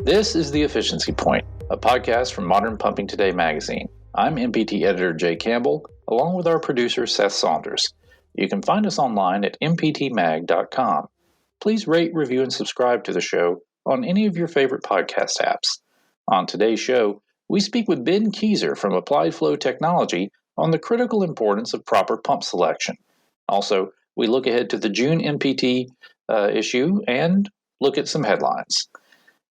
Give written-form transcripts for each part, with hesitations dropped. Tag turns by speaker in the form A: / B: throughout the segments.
A: This is The Efficiency Point, a podcast from Modern Pumping Today magazine. I'm MPT editor Jay Campbell, along with our producer Seth Saunders. You can find us online at mptmag.com. Please rate, review, and subscribe to the show on any of your favorite podcast apps. On today's show, we speak with Ben Keiser from Applied Flow Technology on the critical importance of proper pump selection. Also, we look ahead to the June MPT issue and look at some headlines.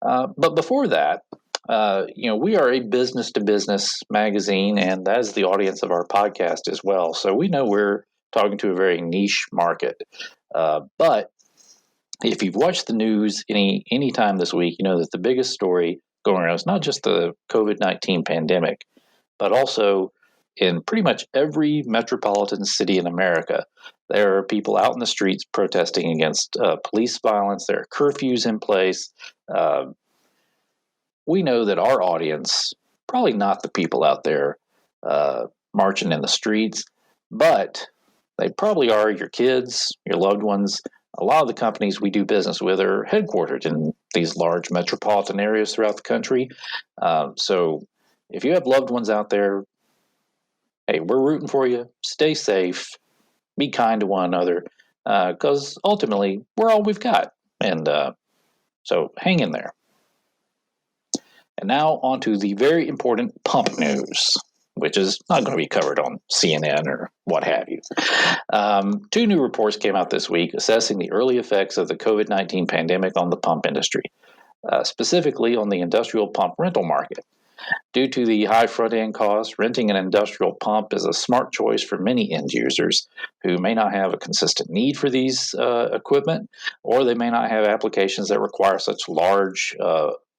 A: But before that, we are a business-to-business magazine, and that is the audience of our podcast as well. So we know we're talking to a very niche market. But if you've watched the news any time this week, you know that the biggest story going around is not just the COVID-19 pandemic, but also in pretty much every metropolitan city in America, there are people out in the streets protesting against police violence. There are curfews in place. We know that our audience, probably not the people out there marching in the streets, but they probably are your kids, your loved ones. A lot of the companies we do business with are headquartered in these large metropolitan areas throughout the country. So if you have loved ones out there, hey, we're rooting for you. Stay safe. Be kind to one another, because ultimately, we're all we've got. And so hang in there. And now on to the very important pump news, which is not going to be covered on CNN or what have you. Two new reports came out this week assessing the early effects of the COVID-19 pandemic on the pump industry, specifically on the industrial pump rental market. Due to the high front-end costs, renting an industrial pump is a smart choice for many end users who may not have a consistent need for these equipment, or they may not have applications that require such large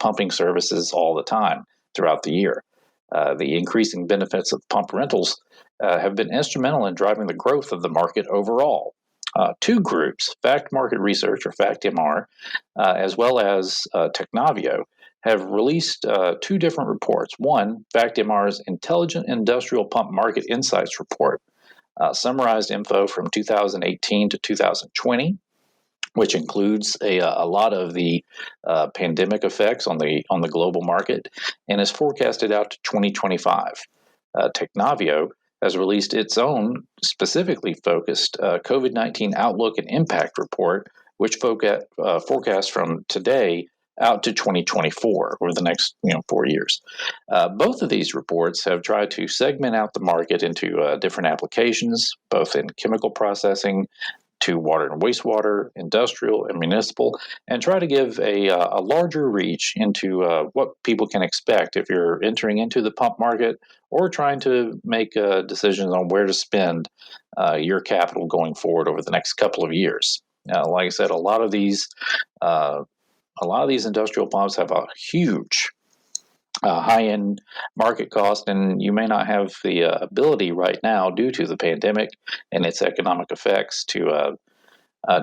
A: pumping services all the time throughout the year. The increasing benefits of pump rentals have been instrumental in driving the growth of the market overall. Two groups, Fact Market Research, or FactMR, as well as Technavio, have released two different reports. One, FactMR's Intelligent Industrial Pump Market Insights Report, summarized info from 2018 to 2020, which includes a lot of the pandemic effects on the global market, and is forecasted out to 2025. Technavio has released its own specifically focused COVID-19 Outlook and Impact Report, which forecasts from today out to 2024, or the next 4 years. Both of these reports have tried to segment out the market into different applications, both in chemical processing, to water and wastewater, industrial and municipal, and try to give a larger reach into what people can expect if you're entering into the pump market or trying to make decisions on where to spend your capital going forward over the next couple of years. Like I said, a lot of these industrial pumps have a huge high-end market cost, and you may not have the ability right now, due to the pandemic and its economic effects, to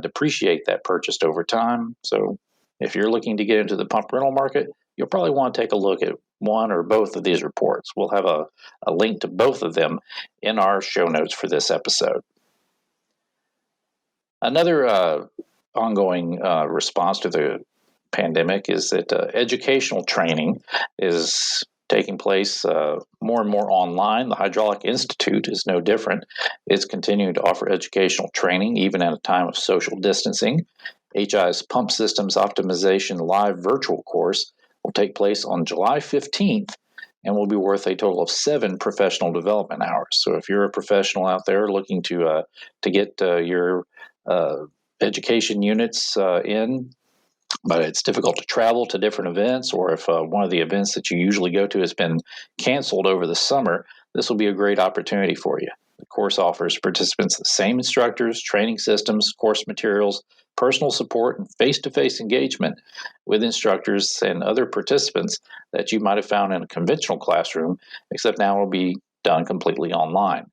A: depreciate that purchase over time. So if you're looking to get into the pump rental market, you'll probably want to take a look at one or both of these reports. We'll have a link to both of them in our show notes for this episode. Another ongoing response to the pandemic is that educational training is taking place more and more online. The Hydraulic Institute is no different. It's continuing to offer educational training even at a time of social distancing. HI's Pump Systems Optimization Live virtual course will take place on July 15th and will be worth a total of 7 professional development hours. So if you're a professional out there looking to get your education units in, but it's difficult to travel to different events, or if one of the events that you usually go to has been canceled over the summer, this will be a great opportunity for you. The course offers participants the same instructors, training systems, course materials, personal support, and face-to-face engagement with instructors and other participants that you might have found in a conventional classroom, except now it will be done completely online.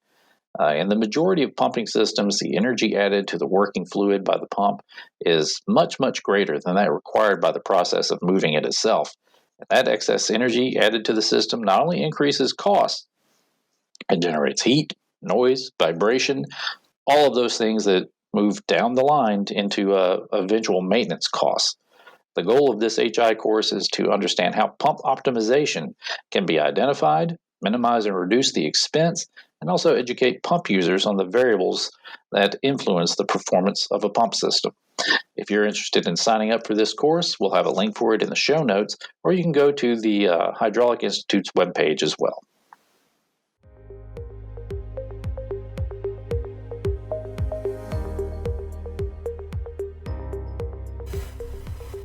A: In the majority of pumping systems, the energy added to the working fluid by the pump is much, much greater than that required by the process of moving it itself. That excess energy added to the system not only increases costs, it generates heat, noise, vibration, all of those things that move down the line into eventual maintenance costs. The goal of this HI course is to understand how pump optimization can be identified, minimize and reduce the expense, and also educate pump users on the variables that influence the performance of a pump system. If you're interested in signing up for this course, we'll have a link for it in the show notes, or you can go to the Hydraulic Institute's webpage as well.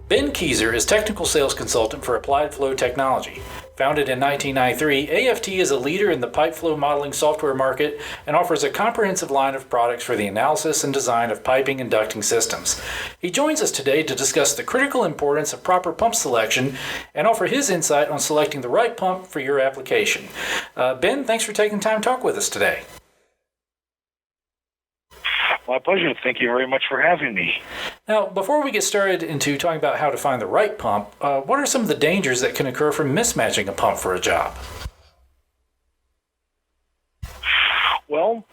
B: Ben Keiser is Technical Sales Consultant for Applied Flow Technology. Founded in 1993, AFT is a leader in the pipe flow modeling software market and offers a comprehensive line of products for the analysis and design of piping and ducting systems. He joins us today to discuss the critical importance of proper pump selection and offer his insight on selecting the right pump for your application. Ben, thanks for taking time to talk with us today.
C: My pleasure. Thank you very much for having me.
B: Now, before we get started into talking about how to find the right pump, what are some of the dangers that can occur from mismatching a pump for a job?
C: Well,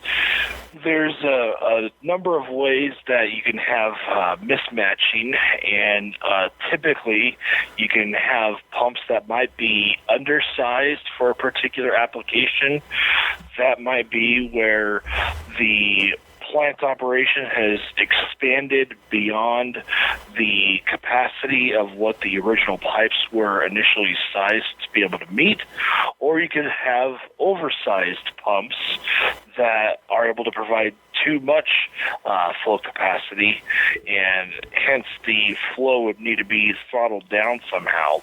C: there's a number of ways that you can have mismatching, and typically you can have pumps that might be undersized for a particular application. That might be where the plant operation has expanded beyond the capacity of what the original pipes were initially sized to be able to meet, or you can have oversized pumps that are able to provide too much flow capacity, and hence the flow would need to be throttled down somehow.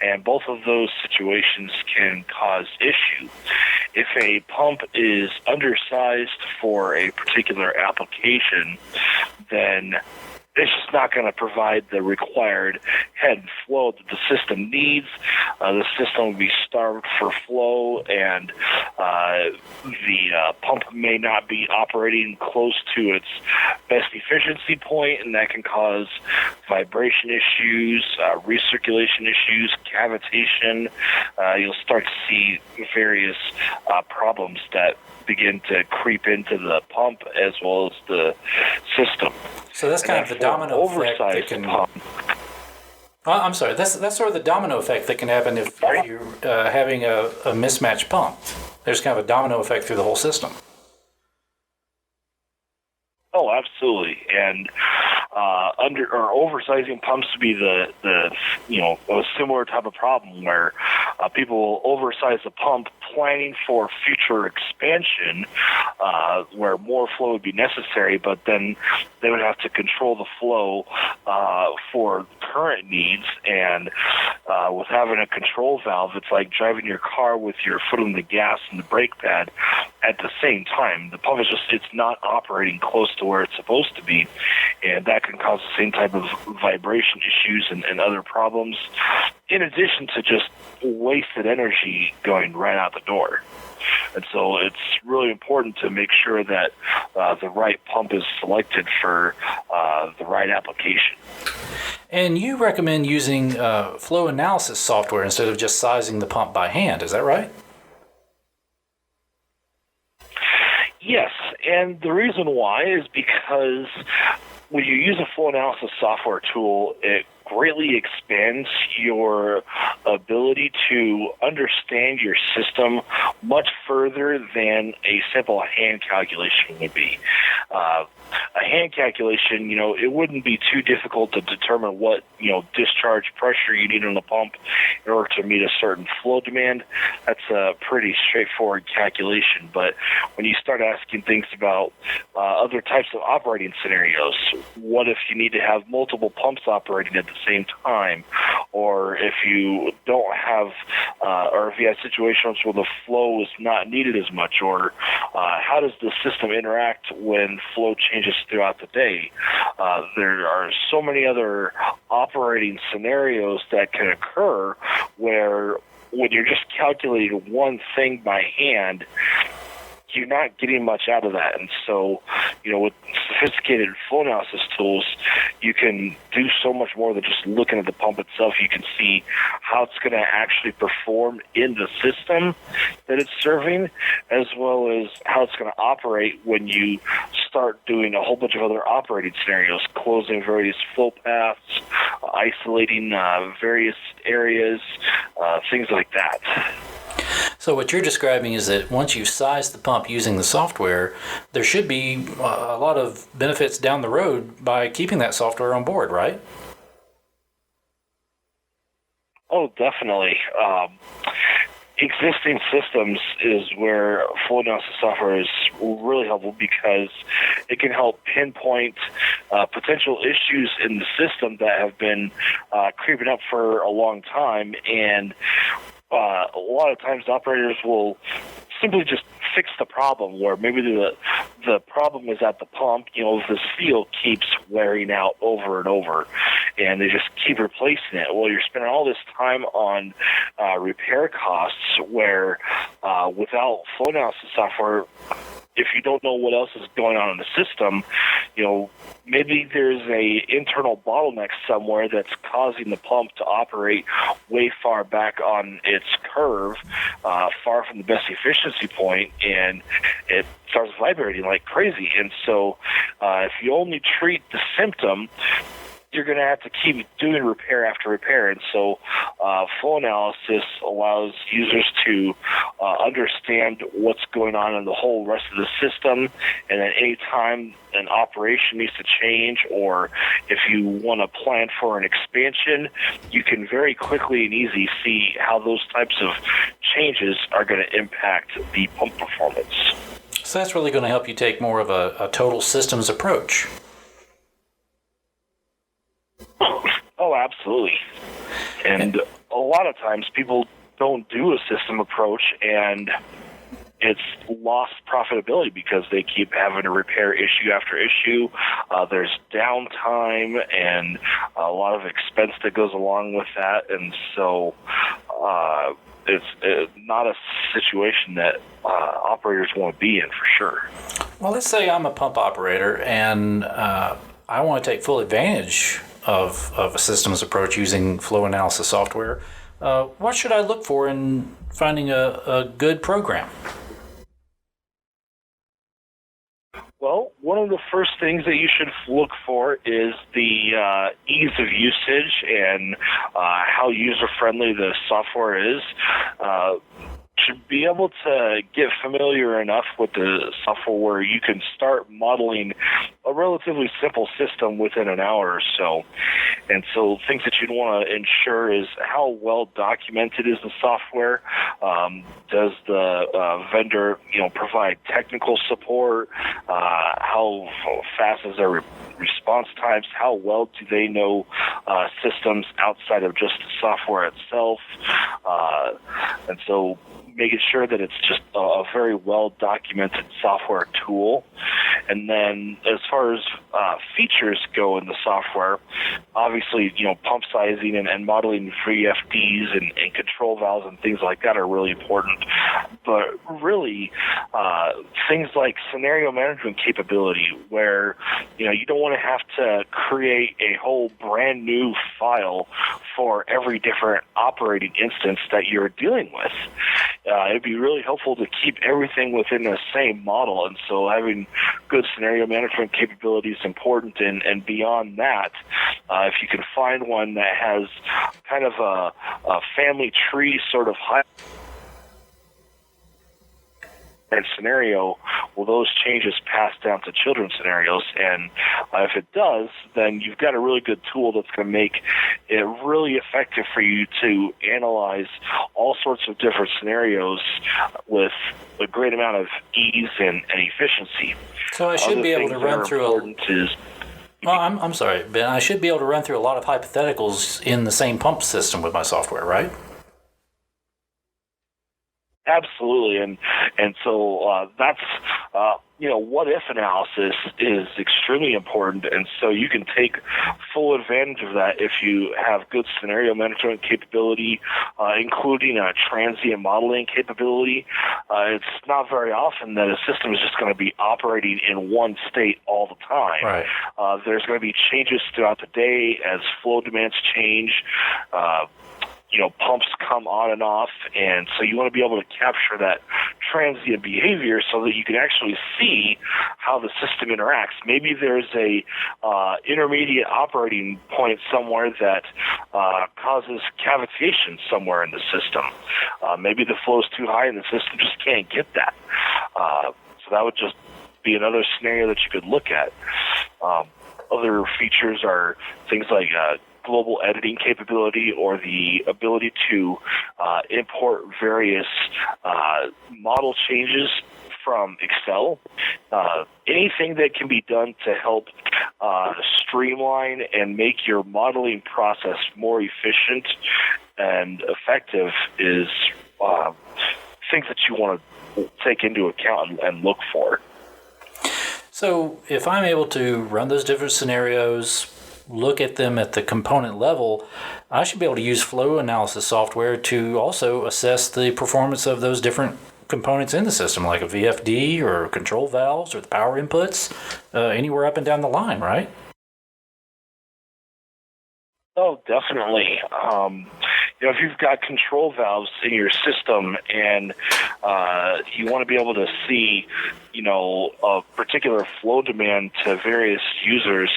C: And both of those situations can cause issue. If a pump is undersized for a particular application, then it's just not going to provide the required head and flow that the system needs. The system will be starved for flow, and the pump may not be operating close to its best efficiency point, and that can cause vibration issues, recirculation issues, cavitation. You'll start to see various problems that begin to creep into the pump as well as the system.
B: So that's kind of the domino effect that can. I'm sorry. That's sort of the domino effect that can happen if you're having a mismatched pump. There's kind of a domino effect through the whole system.
C: Oh, absolutely. And under or oversizing pumps to be the a similar type of problem where people will oversize the pump planning for future expansion where more flow would be necessary, but then they would have to control the flow for current needs. And with having a control valve, it's like driving your car with your foot on the gas and the brake pad at the same time. The pump is it's not operating close to where it's supposed to be, and that can cause the same type of vibration issues and other problems, in addition to just wasted energy going right out the door. And so it's really important to make sure that the right pump is selected for the right application.
B: And you recommend using flow analysis software instead of just sizing the pump by hand, is that right?
C: Yes, and the reason why is because when you use a flow analysis software tool, it greatly expands your ability to understand your system much further than a simple hand calculation would be. A hand calculation, it wouldn't be too difficult to determine what, discharge pressure you need on the pump in order to meet a certain flow demand. That's a pretty straightforward calculation. But when you start asking things about other types of operating scenarios, what if you need to have multiple pumps operating at the same time, or if you don't have, or if you have situations where the flow is not needed as much, or how does the system interact when flow changes throughout the day? There are so many other operating scenarios that can occur where when you're just calculating one thing by hand, you're not getting much out of that. And so, with sophisticated flow analysis tools, you can do so much more than just looking at the pump itself. You can see how it's going to actually perform in the system that it's serving, as well as how it's going to operate when you start doing a whole bunch of other operating scenarios, closing various flow paths, isolating various areas, things like that.
B: So what you're describing is that once you size the pump using the software, there should be a lot of benefits down the road by keeping that software on board, right?
C: Oh, definitely. Existing systems is where flow analysis software is really helpful, because it can help pinpoint potential issues in the system that have been creeping up for a long time. And a lot of times operators will simply just fix the problem, where maybe the problem is at the pump. The seal keeps wearing out over and over, and they just keep replacing it. Well, you're spending all this time on repair costs, where without flow analysis software, if you don't know what else is going on in the system, maybe there's a internal bottleneck somewhere that's causing the pump to operate way far back on its curve, far from the best efficiency point, and it starts vibrating like crazy. And so if you only treat the symptom, you're going to have to keep doing repair after repair. And so flow analysis allows users to understand what's going on in the whole rest of the system, and at any time an operation needs to change, or if you want to plan for an expansion, you can very quickly and easy see how those types of changes are going to impact the pump performance.
B: So that's really going to help you take more of a total systems approach.
C: Oh, absolutely. And a lot of times people don't do a system approach, and it's lost profitability because they keep having to repair issue after issue. There's downtime and a lot of expense that goes along with that. And so it's not a situation that operators want to be in, for sure.
B: Well, let's say I'm a pump operator and I want to take full advantage of a systems approach using flow analysis software. What should I look for in finding a good program?
C: Well, one of the first things that you should look for is the ease of usage and how user-friendly the software is. Should be able to get familiar enough with the software where you can start modeling a relatively simple system within an hour or so. And so things that you'd want to ensure is how well documented is the software. Does the vendor, provide technical support? How fast is their response times? How well do they know systems outside of just the software itself? And so making sure that it's just a very well-documented software tool. And then as far as features go in the software, obviously, pump sizing and modeling VFDs and control valves and things like that are really important. But really, things like scenario management capability, where, you don't want to have to create a whole brand new file for every different operating instance that you're dealing with. It'd be really helpful to keep everything within the same model, and so having good scenario management capability is important. And beyond that, if you can find one that has kind of a family tree sort of high scenario, will those changes pass down to children's scenarios? And if it does, then you've got a really good tool that's going to make it really effective for you to analyze all sorts of different scenarios with a great amount of ease and efficiency.
B: So I should be able to run through I'm sorry, Ben. I should be able to run through a lot of hypotheticals in the same pump system with my software, right?
C: Absolutely, and so that's what if analysis is extremely important, and so you can take full advantage of that if you have good scenario management capability, including a transient modeling capability. It's not very often that a system is just going to be operating in one state all the time.
B: Right.
C: There's going to be changes throughout the day as flow demands change. Pumps come on and off, and so you want to be able to capture that transient behavior so that you can actually see how the system interacts. Maybe there's a intermediate operating point somewhere that causes cavitation somewhere in the system. Maybe the flow is too high and the system just can't get that. So that would just be another scenario that you could look at. Other features are things like global editing capability, or the ability to import various model changes from Excel. Anything that can be done to help streamline and make your modeling process more efficient and effective is things that you want to take into account and look for.
B: So if I'm able to run those different scenarios, look at them at the component level, I should be able to use flow analysis software to also assess the performance of those different components in the system, like a VFD or control valves or the power inputs, anywhere up and down the line, right?
C: Oh, definitely. If you've got control valves in your system and you want to be able to see, a particular flow demand to various users,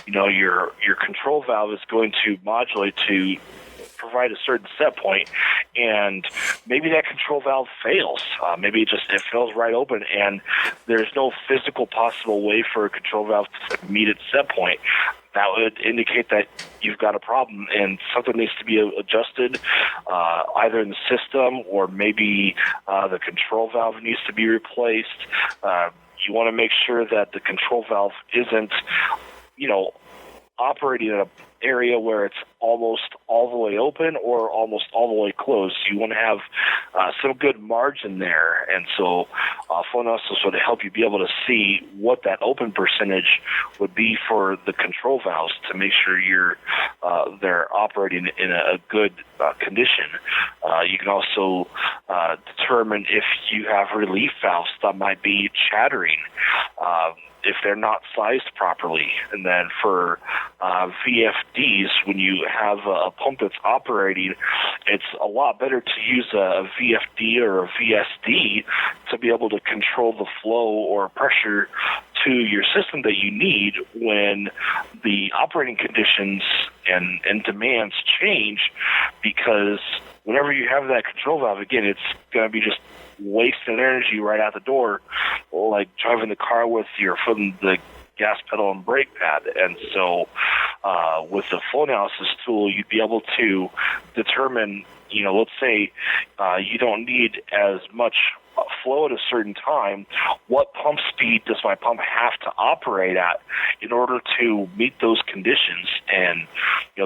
C: your control valve is going to modulate to provide a certain set point, and maybe that control valve fails. Maybe it fails right open, and there's no physical possible way for a control valve to meet its set point. That would indicate that you've got a problem and something needs to be adjusted, either in the system or maybe the control valve needs to be replaced. You want to make sure that the control valve isn't, operating in an area where it's almost all the way open or almost all the way closed. You want to have some good margin there, and so flow analysis would help you be able to see what that open percentage would be for the control valves to make sure they're operating in a good condition. You can also determine if you have relief valves that might be chattering, if they're not sized properly. And then for VFDs, when you have a pump that's operating, it's a lot better to use a VFD or a VSD to be able to control the flow or pressure to your system that you need when the operating conditions and demands change, because whenever you have that control valve, again, it's going to be just wasting energy right out the door, like driving the car with your foot in the gas pedal and brake pad. And so with the flow analysis tool, you'd be able to determine, let's say you don't need as much flow at a certain time. What pump speed does my pump have to operate at in order to meet those conditions? And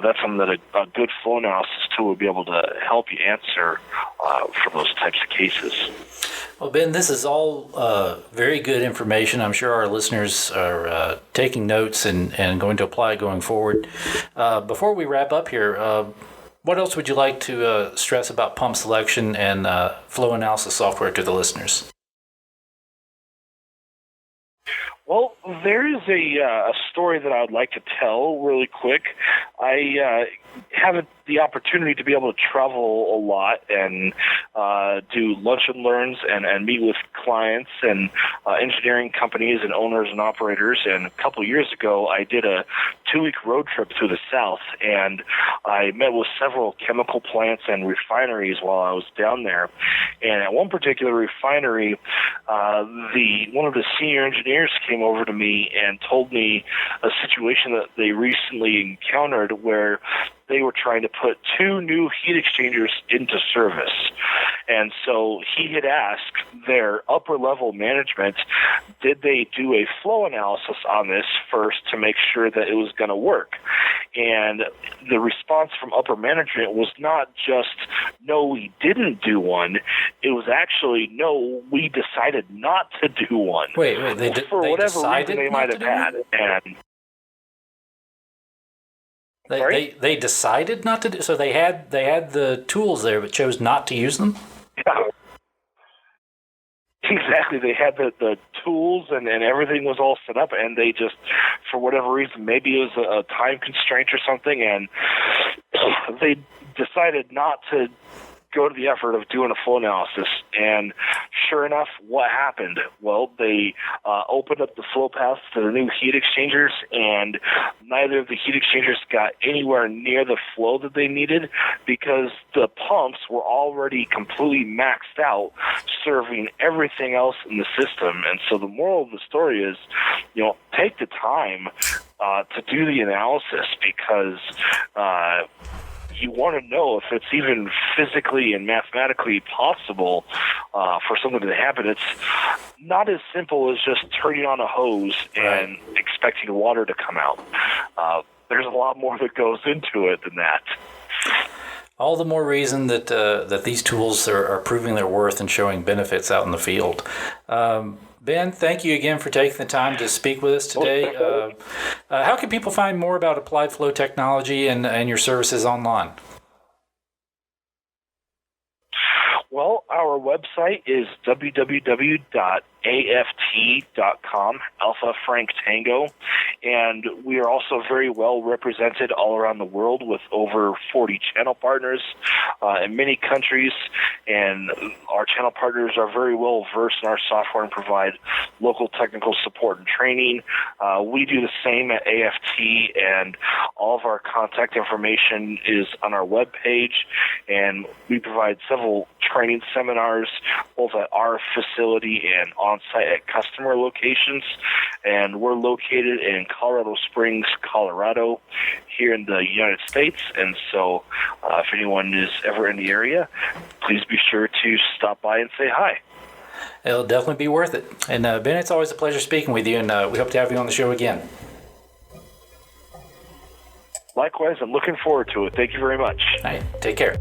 C: that's something that a good flow analysis tool would be able to help you answer for those types of cases.
B: Well, Ben, this is all very good information. I'm sure our listeners are taking notes and going to apply it going forward. Before we wrap up here, what else would you like to stress about pump selection and flow analysis software to the listeners?
C: Well, there is a story that I would like to tell really quick. I have the opportunity to be able to travel a lot and do lunch and learns and meet with clients and engineering companies and owners and operators. And a couple of years ago, I did a 2-week road trip through the South, and I met with several chemical plants and refineries while I was down there. And at one particular refinery, one of the senior engineers came over to me and told me a situation that they recently encountered occurred where they were trying to put 2 new heat exchangers into service. And so he had asked their upper-level management, did they do a flow analysis on this first to make sure that it was going to work? And the response from upper management was not just, no, we didn't do one. It was actually, no, we decided not to do one.
B: Wait,
C: for whatever reason they might have had. And
B: They decided not to do, so they had the tools there but chose not to use them?
C: Yeah. Exactly. They had the tools and everything was all set up, and they just, for whatever reason, maybe it was a time constraint or something, and they decided not to go to the effort of doing a full analysis. And sure enough, what happened? Well, they opened up the flow paths to the new heat exchangers, and neither of the heat exchangers got anywhere near the flow that they needed because the pumps were already completely maxed out, serving everything else in the system. And so the moral of the story is, take the time to do the analysis, because you want to know if it's even physically and mathematically possible for something to happen. It's not as simple as just turning on a hose and expecting water to come out. There's a lot more that goes into it than that.
B: All the more reason that these tools are proving their worth and showing benefits out in the field. Ben, thank you again for taking the time to speak with us today. How can people find more about Applied Flow Technology and your services online?
C: Well, our website is www.aft.com, Alpha Frank Tango, and we are also very well represented all around the world with over 40 channel partners in many countries, and our channel partners are very well versed in our software and provide local technical support and training. We do the same at AFT, and all of our contact information is on our webpage, and we provide several training seminars both at our facility and on-site at customer locations. And we're located in Colorado Springs, Colorado, here in the United States. And so if anyone is ever in the area, please be sure to stop by and say hi.
B: It'll definitely be worth it. And Ben, it's always a pleasure speaking with you, and we hope to have you on the show again.
C: Likewise, I'm looking forward to it. Thank you very much.
B: All right, take care.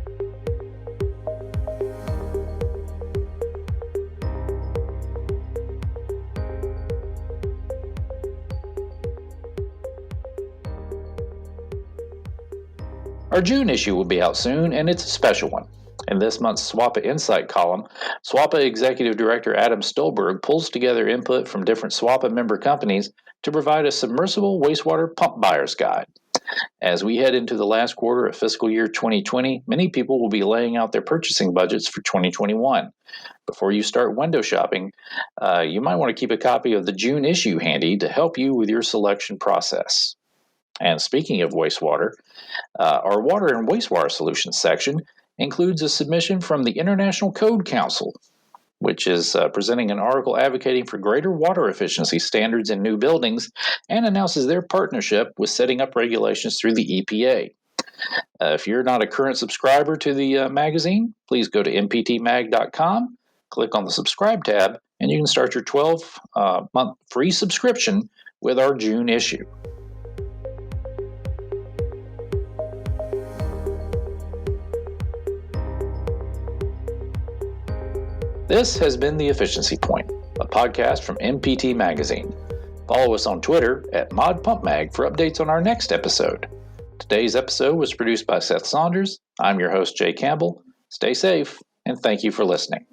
A: Our June issue will be out soon, and it's a special one. In this month's SWPA Insight column, SWPA Executive Director Adam Stolberg pulls together input from different SWPA member companies to provide a submersible wastewater pump buyer's guide. As we head into the last quarter of fiscal year 2020, many people will be laying out their purchasing budgets for 2021. Before you start window shopping, you might want to keep a copy of the June issue handy to help you with your selection process. And speaking of wastewater, our Water and Wastewater Solutions section includes a submission from the International Code Council, which is presenting an article advocating for greater water efficiency standards in new buildings and announces their partnership with setting up regulations through the EPA. If you're not a current subscriber to the magazine, please go to mptmag.com, click on the subscribe tab, and you can start your 12-month free subscription with our June issue. This has been The Efficiency Point, a podcast from MPT Magazine. Follow us on Twitter at ModPumpMag for updates on our next episode. Today's episode was produced by Seth Saunders. I'm your host, Jay Campbell. Stay safe, and thank you for listening.